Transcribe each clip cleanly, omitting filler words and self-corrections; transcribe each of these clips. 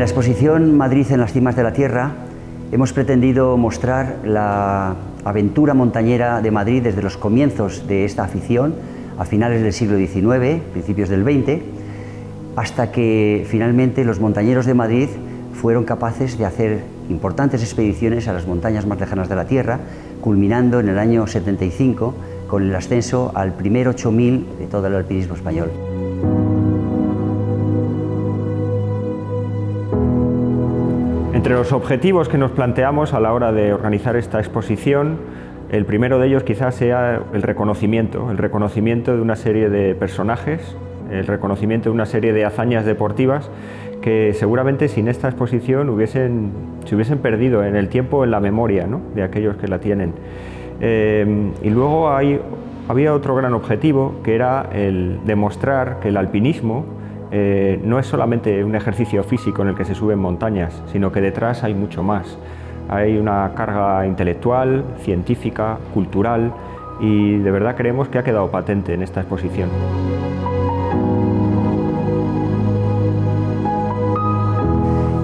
la exposición Madrid en las cimas de la Tierra hemos pretendido mostrar la aventura montañera de Madrid desde los comienzos de esta afición, a finales del siglo XIX, principios del XX, hasta que finalmente los montañeros de Madrid fueron capaces de hacer importantes expediciones a las montañas más lejanas de la Tierra, culminando en el año 75 con el ascenso al primer 8000 de todo el alpinismo español. Entre los objetivos que nos planteamos a la hora de organizar esta exposición, el primero de ellos quizás sea el reconocimiento de una serie de personajes, el reconocimiento de una serie de hazañas deportivas que seguramente sin esta exposición se hubiesen perdido en el tiempo, en la memoria, ¿no?, de aquellos que la tienen. Y luego había otro gran objetivo, que era el demostrar que el alpinismo no es solamente un ejercicio físico en el que se suben montañas, sino que detrás hay mucho más. Hay una carga intelectual, científica, cultural, y de verdad creemos que ha quedado patente en esta exposición.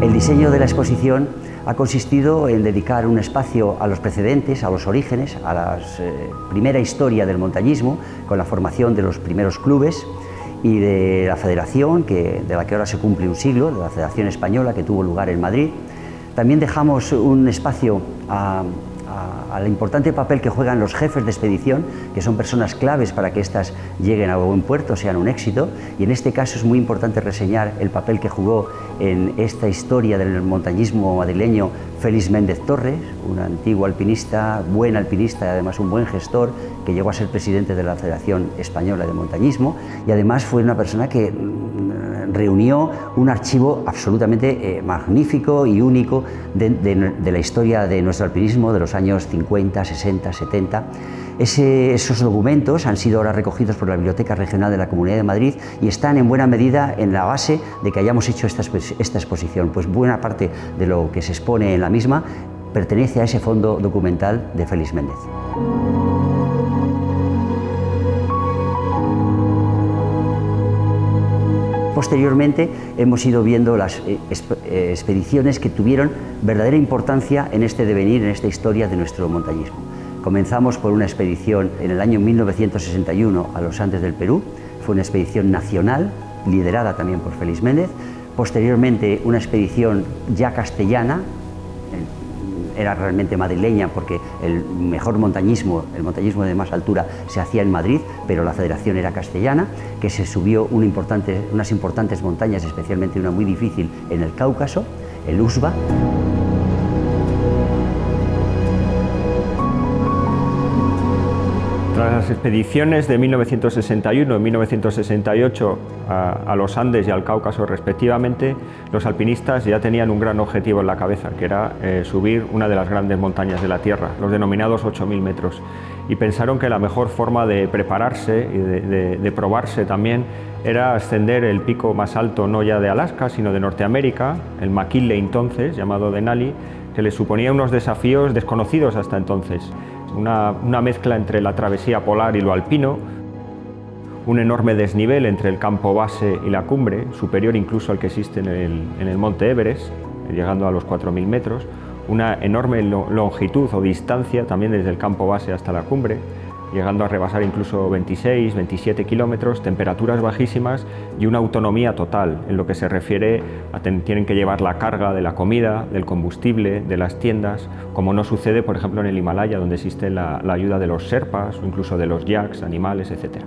El diseño de la exposición ha consistido en dedicar un espacio a los precedentes, a los orígenes, a la primera historia del montañismo, con la formación de los primeros clubes y de la federación, de la que ahora se cumple un siglo, de la Federación Española, que tuvo lugar en Madrid. También dejamos un espacio al importante papel que juegan los jefes de expedición, que son personas claves para que éstas lleguen a buen puerto, sean un éxito, y en este caso es muy importante reseñar el papel que jugó en esta historia del montañismo madrileño Félix Méndez Torres, un antiguo alpinista, buen alpinista y además un buen gestor, que llegó a ser presidente de la Federación Española de Montañismo, y además fue una persona que reunió un archivo absolutamente magnífico y único de la historia de nuestro alpinismo de los años 50, 60, 70. Esos documentos han sido ahora recogidos por la Biblioteca Regional de la Comunidad de Madrid y están en buena medida en la base de que hayamos hecho esta exposición, pues buena parte de lo que se expone en la misma pertenece a ese fondo documental de Félix Méndez. Posteriormente hemos ido viendo las expediciones que tuvieron verdadera importancia en este devenir, en esta historia de nuestro montañismo. Comenzamos por una expedición en el año 1961 a los Andes del Perú. Fue una expedición nacional, liderada también por Félix Méndez. Posteriormente una expedición ya castellana, era realmente madrileña porque el mejor montañismo, el montañismo de más altura, se hacía en Madrid, pero la federación era castellana, que se subió unas importantes montañas, especialmente una muy difícil en el Cáucaso, el Usba. Tras las expediciones de 1961 y 1968 a los Andes y al Cáucaso respectivamente, los alpinistas ya tenían un gran objetivo en la cabeza, que era subir una de las grandes montañas de la Tierra, los denominados 8000 metros. Y pensaron que la mejor forma de prepararse y de probarse también era ascender el pico más alto, no ya de Alaska, sino de Norteamérica, el McKinley entonces, llamado Denali, que les suponía unos desafíos desconocidos hasta entonces. Una mezcla entre la travesía polar y lo alpino, un enorme desnivel entre el campo base y la cumbre, superior incluso al que existe en el monte Everest, llegando a los 4000 metros, una enorme longitud o distancia también desde el campo base hasta la cumbre, llegando a rebasar incluso 26, 27 kilómetros, temperaturas bajísimas y una autonomía total en lo que se refiere a tienen que llevar la carga de la comida, del combustible, de las tiendas, como no sucede, por ejemplo, en el Himalaya, donde existe la ayuda de los sherpas o incluso de los yaks, animales, etc.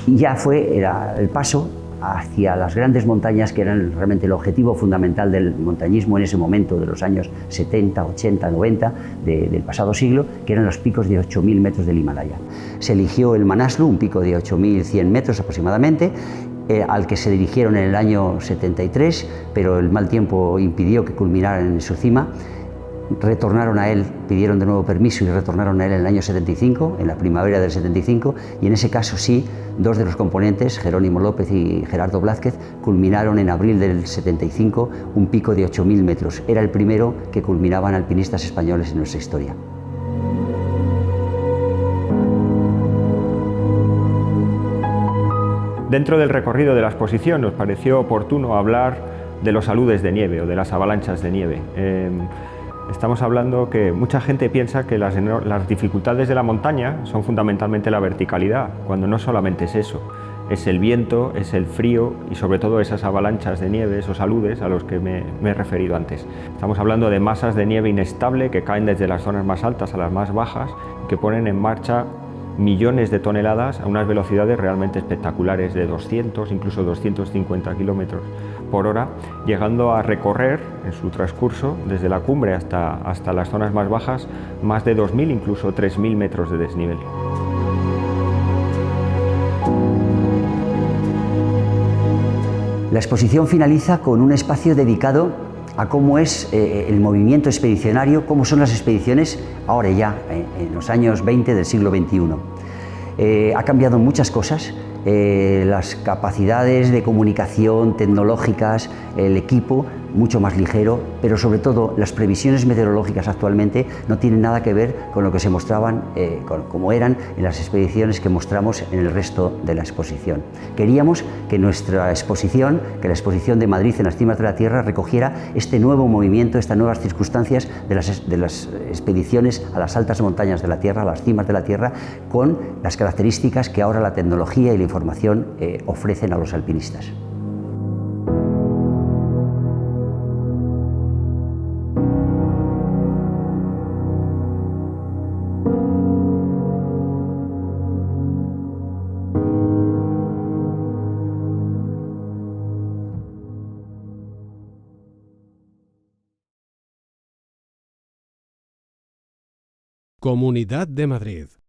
Y ya era el paso hacia las grandes montañas, que eran realmente el objetivo fundamental del montañismo en ese momento de los años 70, 80, 90 del pasado siglo, que eran los picos de 8000 metros del Himalaya. Se eligió el Manaslu, un pico de 8100 metros aproximadamente, al que se dirigieron en el año 73, pero el mal tiempo impidió que culminaran en su cima. Retornaron a él, pidieron de nuevo permiso y retornaron a él en el año 75, en la primavera del 75, y en ese caso sí, dos de los componentes, Jerónimo López y Gerardo Blázquez, culminaron en abril del 75 un pico de 8000 metros. Era el primero que culminaban alpinistas españoles en nuestra historia. Dentro del recorrido de la exposición nos pareció oportuno hablar de los aludes de nieve o de las avalanchas de nieve. Estamos hablando que mucha gente piensa que las dificultades de la montaña son fundamentalmente la verticalidad, cuando no solamente es eso. Es el viento, es el frío y sobre todo esas avalanchas de nieve, esos aludes a los que me he referido antes. Estamos hablando de masas de nieve inestable que caen desde las zonas más altas a las más bajas y que ponen en marcha millones de toneladas a unas velocidades realmente espectaculares de 200, incluso 250 kilómetros por hora, llegando a recorrer en su transcurso desde la cumbre hasta las zonas más bajas más de 2.000, incluso 3.000 metros de desnivel. La exposición finaliza con un espacio dedicado a cómo es el movimiento expedicionario, cómo son las expediciones ahora ya, en los años 20 del siglo XXI. Ha cambiado muchas cosas, las capacidades de comunicación tecnológicas, el equipo mucho más ligero, pero sobre todo las previsiones meteorológicas actualmente no tienen nada que ver con lo que se mostraban, como eran en las expediciones que mostramos en el resto de la exposición. Queríamos que nuestra exposición, que la exposición de Madrid en las cimas de la Tierra, recogiera este nuevo movimiento, estas nuevas circunstancias de las expediciones a las altas montañas de la Tierra, a las cimas de la Tierra, con las características que ahora la tecnología y la información ofrecen a los alpinistas. Comunidad de Madrid.